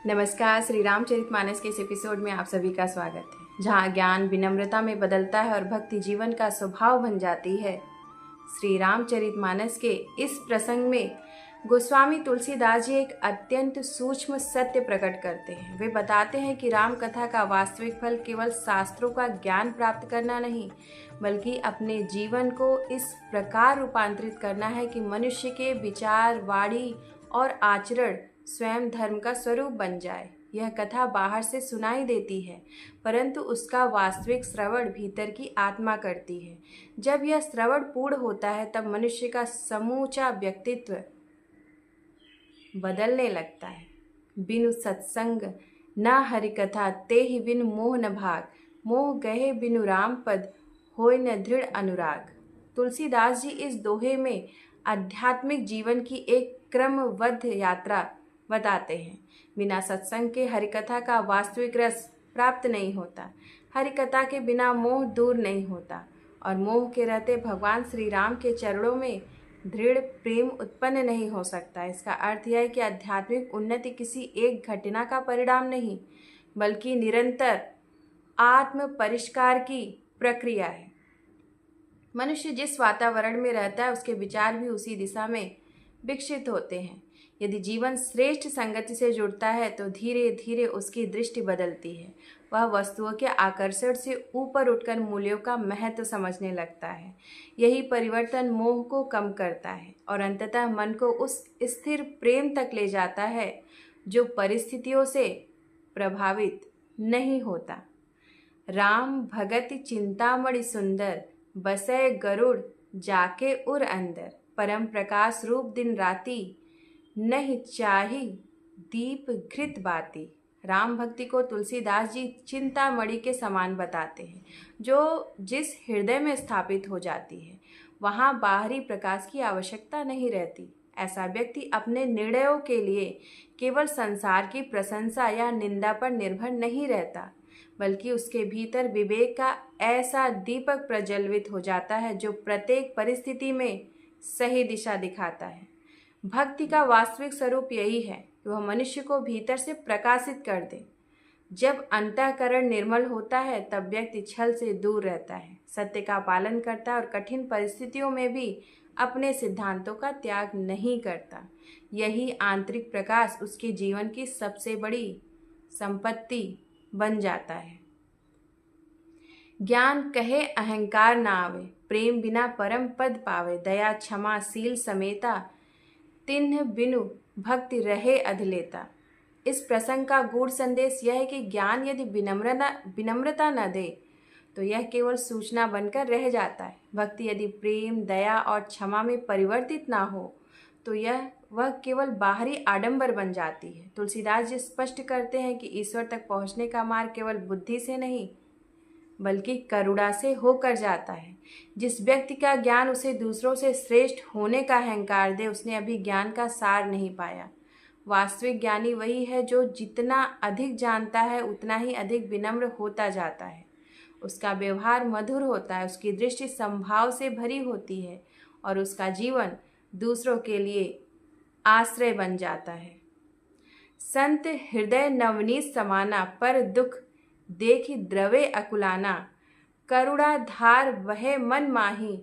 नमस्कार। श्री रामचरितमानस के इस एपिसोड में आप सभी का स्वागत है, जहां ज्ञान विनम्रता में बदलता है और भक्ति जीवन का स्वभाव बन जाती है। श्री रामचरितमानस के इस प्रसंग में गोस्वामी तुलसीदास जी एक अत्यंत सूक्ष्म सत्य प्रकट करते हैं। वे बताते हैं कि राम कथा का वास्तविक फल केवल शास्त्रों का ज्ञान प्राप्त करना नहीं, बल्कि अपने जीवन को इस प्रकार रूपांतरित करना है कि मनुष्य के विचार, वाणी और आचरण स्वयं धर्म का स्वरूप बन जाए। यह कथा बाहर से सुनाई देती है, परंतु उसका वास्तविक श्रवण भीतर की आत्मा करती है। जब यह श्रवण पूर्ण होता है, तब मनुष्य का समूचा व्यक्तित्व बदलने लगता है। बिनु सत्संग न हरि कथा, ते ही बिनु मोह न भाग, मोह गहे बिनु राम पद, होय न दृढ़ अनुराग। तुलसीदास जी इस दोहे में आध्यात्मिक जीवन की एक क्रमबद्ध यात्रा बताते हैं। बिना सत्संग के हरिकथा का वास्तविक रस प्राप्त नहीं होता। हरिकथा के बिना मोह दूर नहीं होता और मोह के रहते भगवान श्री राम के चरणों में दृढ़ प्रेम उत्पन्न नहीं हो सकता। इसका अर्थ यह है कि आध्यात्मिक उन्नति किसी एक घटना का परिणाम नहीं, बल्कि निरंतर आत्म परिष्कार की प्रक्रिया है। मनुष्य जिस वातावरण में रहता है, उसके विचार भी उसी दिशा में विकसित होते हैं। यदि जीवन श्रेष्ठ संगति से जुड़ता है, तो धीरे धीरे उसकी दृष्टि बदलती है। वह वस्तुओं के आकर्षण से ऊपर उठकर मूल्यों का महत्व समझने लगता है। यही परिवर्तन मोह को कम करता है और अंततः मन को उस स्थिर प्रेम तक ले जाता है जो परिस्थितियों से प्रभावित नहीं होता। राम भगत चिंतामणि सुंदर, बसै गरुड़ जाके उर अंदर, परम प्रकाश रूप दिन राती, नहीं चाही दीप घृत बाती। राम भक्ति को तुलसीदास जी चिंतामणि के समान बताते हैं, जो जिस हृदय में स्थापित हो जाती है, वहाँ बाहरी प्रकाश की आवश्यकता नहीं रहती। ऐसा व्यक्ति अपने निर्णयों के लिए केवल संसार की प्रशंसा या निंदा पर निर्भर नहीं रहता, बल्कि उसके भीतर विवेक का ऐसा दीपक प्रज्वलित हो जाता है जो प्रत्येक परिस्थिति में सही दिशा दिखाता है। भक्ति का वास्तविक स्वरूप यही है कि वह मनुष्य को भीतर से प्रकाशित कर दे। जब अंतःकरण निर्मल होता है, तब व्यक्ति छल से दूर रहता है, सत्य का पालन करता है और कठिन परिस्थितियों में भी अपने सिद्धांतों का त्याग नहीं करता। यही आंतरिक प्रकाश उसके जीवन की सबसे बड़ी संपत्ति बन जाता है। ज्ञान कहे अहंकार ना आवे, प्रेम बिना परम पद पावे, दया क्षमा शील समेता, तिन्ह बिनु भक्ति रहे अधलेता। इस प्रसंग का गूढ़ संदेश यह है कि ज्ञान यदि विनम्रता न दे, तो यह केवल सूचना बनकर रह जाता है। भक्ति यदि प्रेम, दया और क्षमा में परिवर्तित ना हो, तो वह केवल बाहरी आडंबर बन जाती है। तुलसीदास जी स्पष्ट करते हैं कि ईश्वर तक पहुँचने का मार्ग केवल बुद्धि से नहीं, बल्कि करुणा से होकर जाता है। जिस व्यक्ति का ज्ञान उसे दूसरों से श्रेष्ठ होने का अहंकार दे, उसने अभी ज्ञान का सार नहीं पाया। वास्तविक ज्ञानी वही है जो जितना अधिक जानता है, उतना ही अधिक विनम्र होता जाता है। उसका व्यवहार मधुर होता है, उसकी दृष्टि समभाव से भरी होती है और उसका जीवन दूसरों के लिए आश्रय बन जाता है। संत हृदय नवनीत समाना, पर दुख देखि द्रवे अकुलाना, करुणा धार वह मन माही,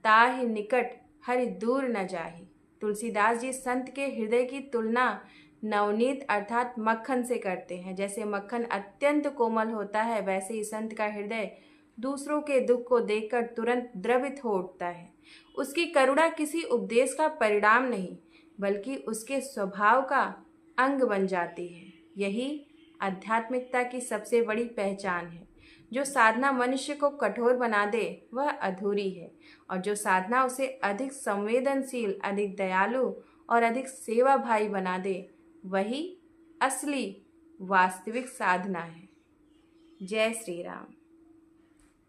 ताहि निकट हरि दूर न जाही। तुलसीदास जी संत के हृदय की तुलना नवनीत अर्थात मक्खन से करते हैं। जैसे मक्खन अत्यंत कोमल होता है, वैसे ही संत का हृदय दूसरों के दुख को देखकर तुरंत द्रवित हो उठता है। उसकी करुणा किसी उपदेश का परिणाम नहीं, बल्कि उसके स्वभाव का अंग बन जाती है। यही आध्यात्मिकता की सबसे बड़ी पहचान है। जो साधना मनुष्य को कठोर बना दे, वह अधूरी है, और जो साधना उसे अधिक संवेदनशील, अधिक दयालु और अधिक सेवाभावी बना दे, वही असली वास्तविक साधना है। जय श्री राम।